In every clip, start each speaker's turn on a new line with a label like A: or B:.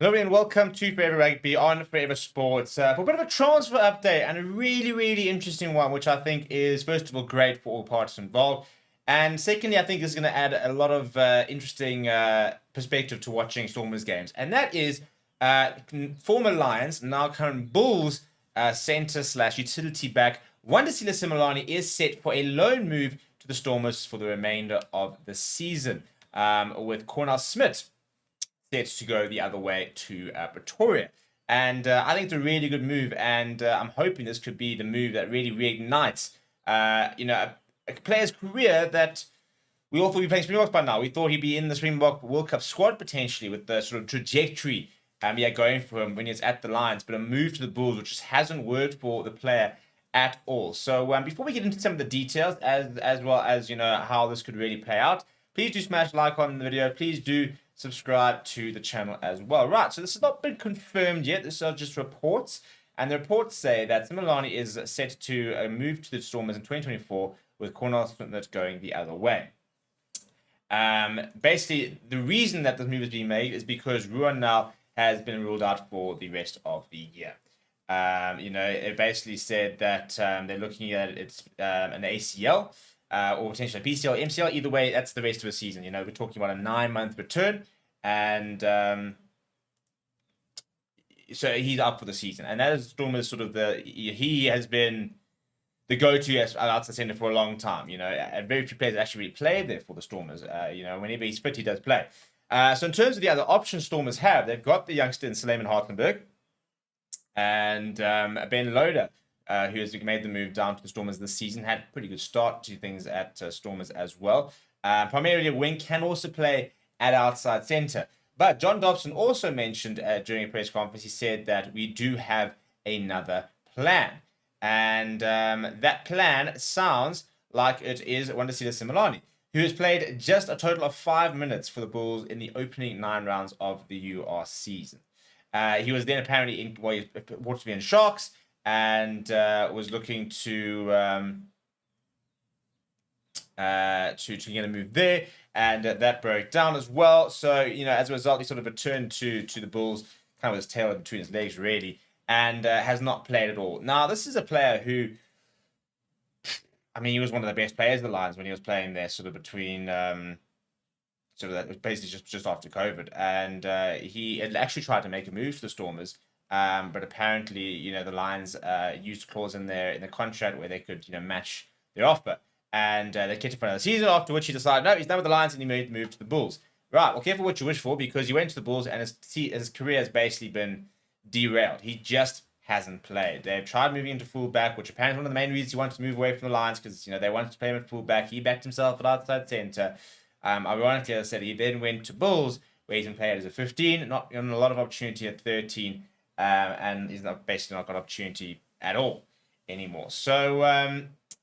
A: Hello and welcome to Forever Rugby on Forever Sports for a bit of a transfer update and a really interesting one, which I think is, first of all, great for all parties involved. And secondly, I think this is going to add a lot of interesting perspective to watching Stormers games. And that is former Lions, now current Bulls centre slash utility back, Wandisile Simelane is set for a loan move to the Stormers for the remainder of the season, with Cornell Smith set to go the other way to Pretoria. And I think it's a really good move, and I'm hoping this could be the move that really reignites, a player's career that we all thought he'd be playing Springboks by now. We thought he'd be in the Springbok World Cup squad potentially with the sort of trajectory going for him when he's at the Lions, but a move to the Bulls, which just hasn't worked for the player at all. So before we get into some of the details, as well as how this could really play out, please do smash like on the video. Please do subscribe to the channel as well. Right, so this has not been confirmed yet. This are just reports, and the reports say that Simelane is set to move to the Stormers in 2024, with Cornell Smith going the other way. Basically, the reason that this move is being made is because Ruan now has been ruled out for the rest of the year. It basically said that they're looking at it's an ACL or potentially a PCL, MCL. Either way, that's the rest of the season. We're talking about a 9-month return, and so he's up for the season. And that is Stormers sort of he has been the go-to as outside centre for a long time. And very few players actually really play there for the Stormers. Whenever he's fit, he does play. So in terms of the other options Stormers have, they've got the youngster in Simelane and Ben Loader, who has made the move down to the Stormers this season, had a pretty good start to things at Stormers as well. Primarily a wing, can also play at outside centre. But John Dobson also mentioned during a press conference, he said that we do have another plan. And that plan sounds like it is Wandisile Simelane, who has played just a total of 5 minutes for the Bulls in the opening 9 rounds of the UR season. He was then apparently he wanted to be in Sharks, and was looking to get a move there, and that broke down as well. So as a result, he sort of returned to the Bulls, kind of with his tail between his legs, really, and has not played at all. Now, this is a player who, he was one of the best players of the Lions when he was playing there, sort of between that was basically just after COVID, and he had actually tried to make a move to the Stormers. But apparently, the Lions used a clause in the contract where they could, match their offer, and they kept it for another season. After which he decided, no, he's done with the Lions, and he made the move to the Bulls. Right. Well, careful what you wish for, because he went to the Bulls, and his career has basically been derailed. He just hasn't played. They've tried moving into fullback, which apparently is one of the main reasons he wanted to move away from the Lions, because they wanted to play him at fullback. He backed himself at outside centre. Ironically, as I said, he then went to Bulls, where he's been played as a 15, not given a lot of opportunity at 13. And he's basically not got opportunity at all anymore. So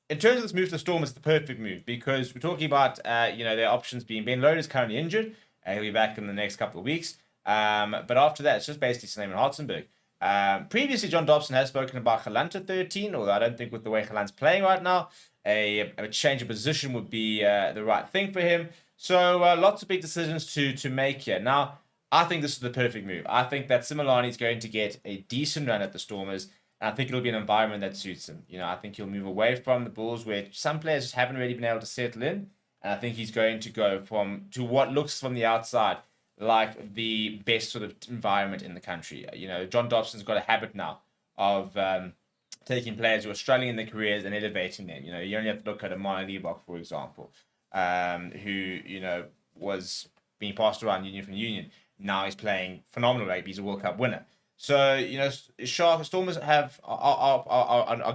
A: in terms of this move to the Stormers, it's the perfect move, because we're talking about their options being Ben Loader is currently injured. He'll be back in the next couple of weeks. But after that, it's just basically Simelane previously, John Dobson has spoken about Galante 13, although I don't think with the way Galante's playing right now, a change of position would be the right thing for him. So lots of big decisions to make here. Now, I think this is the perfect move. I think that Simelane is going to get a decent run at the Stormers, and I think it'll be an environment that suits him. I think he'll move away from the Bulls, where some players just haven't really been able to settle in, and I think he's going to go to what looks from the outside like the best sort of environment in the country. John Dobson's got a habit now of taking players who are struggling in their careers and elevating them. You only have to look at a Mane Liebach, for example, who was being passed around Union from Union. Now he's playing phenomenal rugby. He's a World Cup winner. So, Stormers are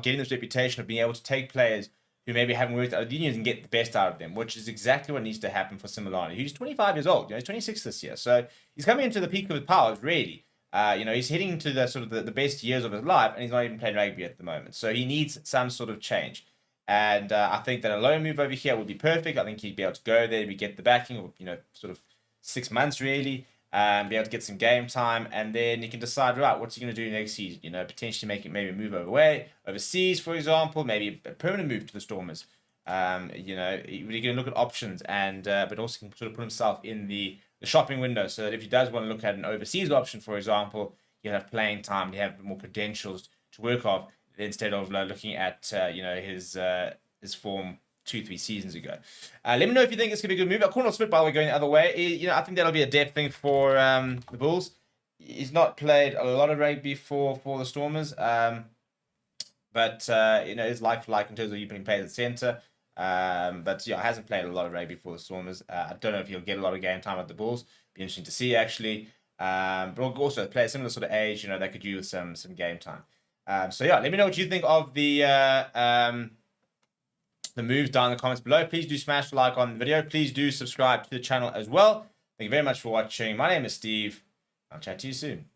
A: getting this reputation of being able to take players who maybe haven't worked out of unions and get the best out of them, which is exactly what needs to happen for Simelane, who's 25 years old. He's 26 this year. So he's coming into the peak of his powers, really. He's heading into the sort of the best years of his life, and he's not even playing rugby at the moment. So he needs some sort of change. And I think that a loan move over here would be perfect. I think he'd be able to go there, we get the backing of, sort of 6 months, really. Be able to get some game time, and then you can decide, right, what's he going to do next season? Potentially make it maybe move overseas, for example, maybe a permanent move to the Stormers. Really going to look at options, and but also can sort of put himself in the shopping window, so that if he does want to look at an overseas option, for example, he'll have playing time, he'll have more credentials to work off instead of looking at his form 2-3 seasons ago. Let me know if you think it's gonna be a good move. Cornell Smith, by the way, going the other way. I think that'll be a depth thing for the Bulls. He's not played a lot of rugby for the Stormers, but it's like for like in terms of you being played at centre. But hasn't played a lot of rugby for the Stormers. I don't know if he'll get a lot of game time at the Bulls. Be interesting to see actually. But also play a similar sort of age. They could use some game time. Let me know what you think of the moves down in the comments below. Please do smash the like on the video. Please do subscribe to the channel as well. Thank you very much for watching. My name is Steve. I'll chat to you soon.